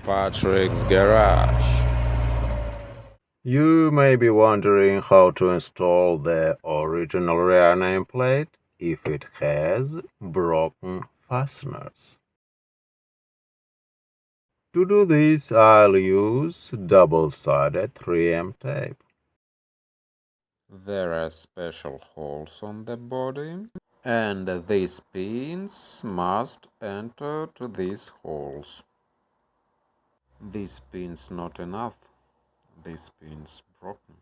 Patrick's Garage. You may be wondering how to install the original rear nameplate if it has broken fasteners. To do this, I'll use double-sided 3M tape. There are special holes on the body, and these pins must enter to these holes. These pins not enough. These pins broken.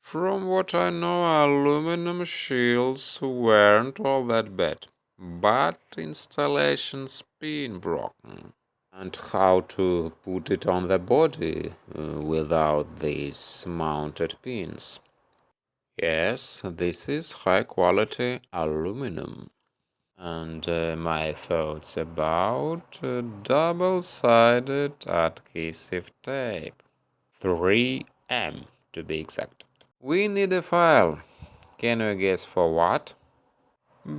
From what I know, aluminum shields weren't all that bad, but installation's been broken. And how to put it on the body without these mounted pins? Yes, this is high quality aluminum. And my thoughts about double-sided adhesive tape. 3M to be exact. We need a file. Can you guess for what?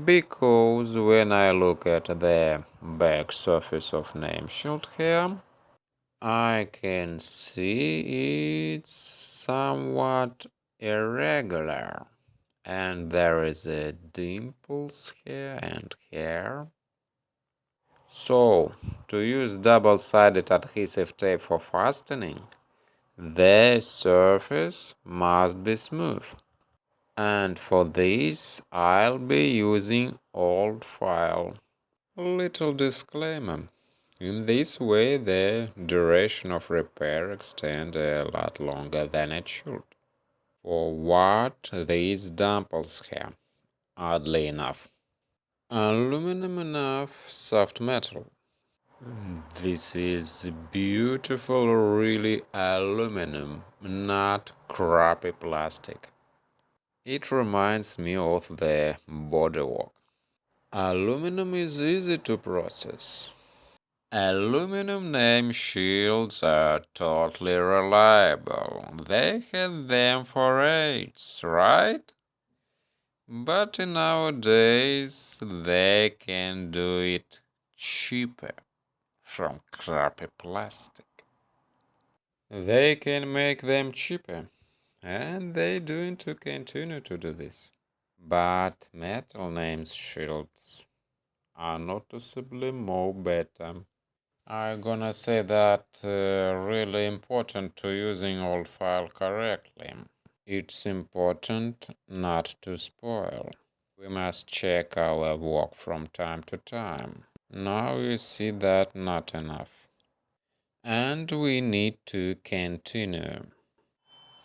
Because when I look at the back surface of nameshield here, I can see it's somewhat irregular. And there is a dimples here and here. So, to use double-sided adhesive tape for fastening, the surface must be smooth. And for this, I'll be using old file. Little disclaimer. In this way, the duration of repair extends a lot longer than it should. For what these dimples have, oddly enough. Aluminum enough soft metal. This is beautiful, really aluminum, not crappy plastic. It reminds me of the bodywork. Aluminum is easy to process. Aluminum name shields are totally reliable. They had them for ages, right? But nowadays they can do it cheaper from crappy plastic. They can make them cheaper, and they do to continue to do this. But metal names shields are noticeably more better. I'm gonna say that really important to using old file correctly. It's important not to spoil. We must check our work from time to time. Now you see that not enough. And we need to continue.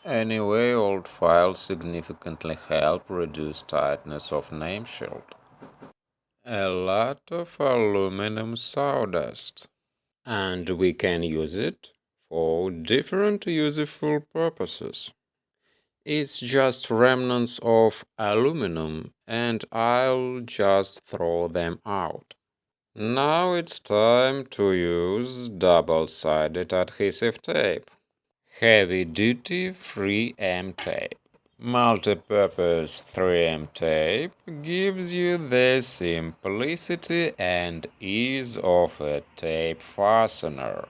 Anyway, old files significantly help reduce tightness of nameshield. A lot of aluminum sawdust. And we can use it for different useful purposes. It's just remnants of aluminum, and I'll just throw them out. Now it's time to use double-sided adhesive tape. Heavy-duty 3M tape. Multi-purpose 3M tape gives you the simplicity and ease of a tape fastener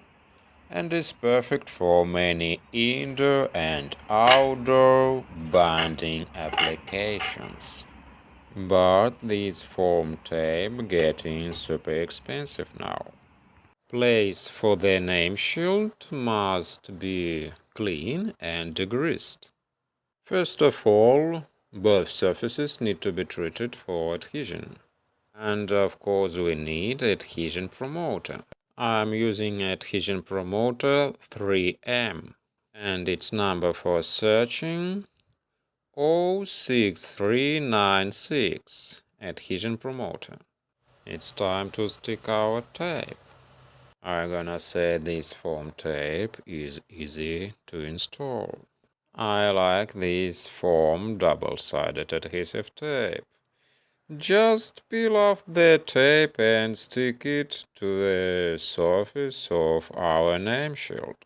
and is perfect for many indoor and outdoor bonding applications. But these foam tape getting super expensive now. Place for the name shield must be clean and degreased. First of all, both surfaces need to be treated for adhesion. And of course we need adhesion promoter. I'm using adhesion promoter 3M and its number for searching 06396 adhesion promoter. It's time to stick our tape. I'm gonna say this foam tape is easy to install. I like this foam double-sided adhesive tape. Just peel off the tape and stick it to the surface of our name shield.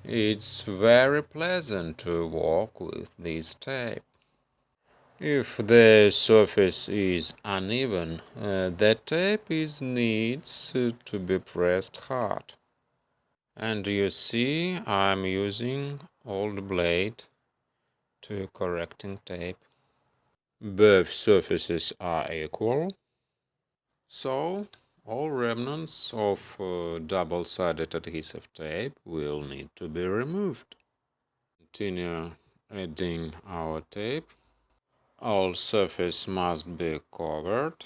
It's very pleasant to work with this tape. If the surface is uneven, the tape needs to be pressed hard. And you see, I'm using old blade to correcting tape. Both surfaces are equal, so all remnants of double-sided adhesive tape will need to be removed. Continue adding our tape. All surface must be covered.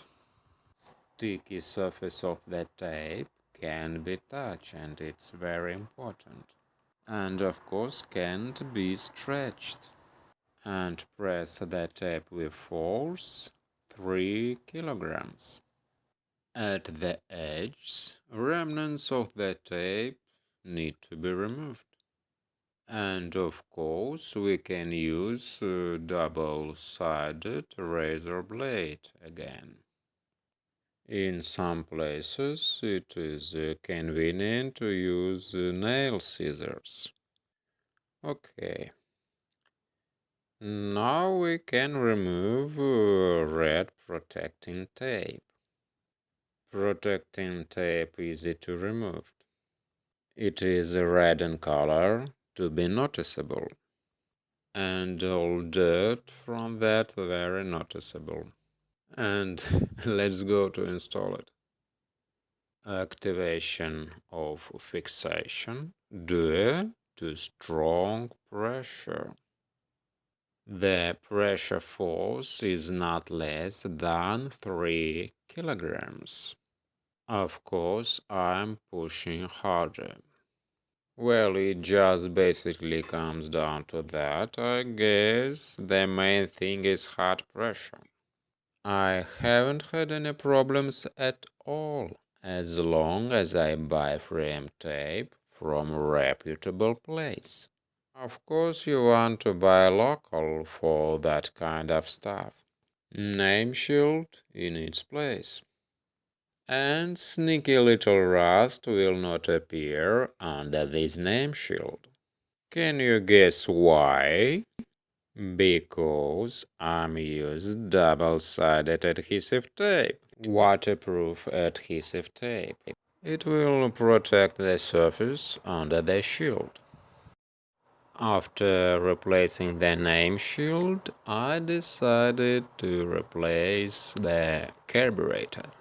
Sticky surface of the tape can be touched, and it's very important. And of course can't be stretched. And press the tape with force 3 kilograms. At the edges, remnants of the tape need to be removed. And of course, we can use double-sided razor blade again. In some places, it is convenient to use nail scissors. Okay. Now we can remove red protecting tape. Protecting tape easy to remove. It is red in color to be noticeable, and all dirt from that very noticeable. And let's go to install it. Activation of fixation due to strong pressure. The pressure force is not less than 3 kilograms. Of course, I'm pushing harder. Well, it just basically comes down to that. I guess the main thing is hard pressure. I haven't had any problems at all as long as I buy frame tape from a reputable place. Of course, you want to buy local for that kind of stuff. Nameshield in its place. And sneaky little rust will not appear under this nameshield. Can you guess why? Because I'm using double-sided adhesive tape, waterproof adhesive tape. It will protect the surface under the shield. After replacing the name shield, I decided to replace the carburetor.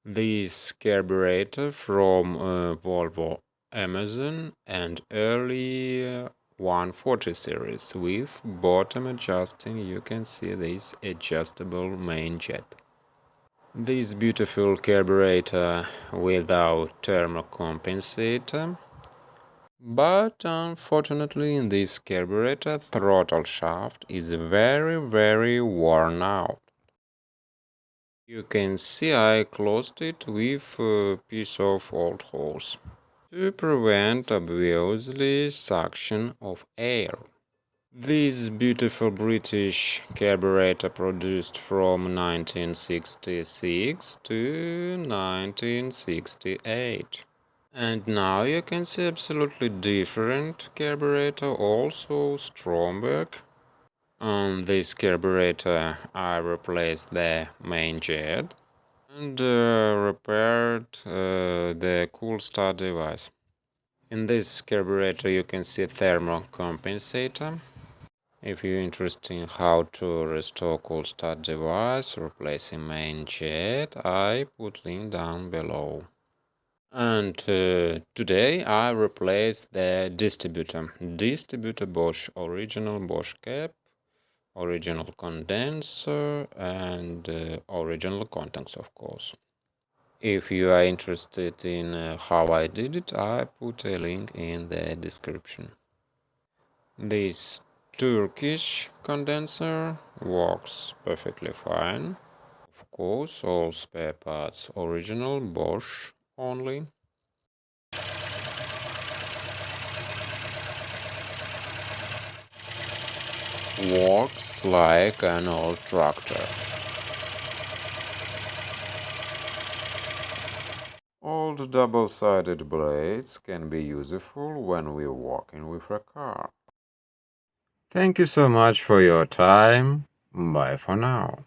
This carburetor from Volvo Amazon and early 140 series with bottom adjusting. You can see this adjustable main jet. This beautiful carburetor without thermocompensator. But unfortunately in this carburetor throttle shaft is very worn out. You can see I closed it with a piece of old hose to prevent obviously suction of air. This beautiful British carburetor produced from 1966 to 1968. And now you can see absolutely different carburetor, also Stromberg. On this carburetor I replaced the main jet and repaired the cool start device. In this carburetor you can see thermocompensator. If you're interested in how to restore cool start device replacing main jet, I put link down below. And today I replaced the distributor BOSCH, original BOSCH cap, original condenser, and original contacts, of course. If you are interested in how I did it, I put a link in the description. This Turkish condenser works perfectly fine. Of course, all spare parts original BOSCH only. Works like an old tractor. Old double-sided blades can be useful when we're working with a car. Thank you so much for your time. Bye for now.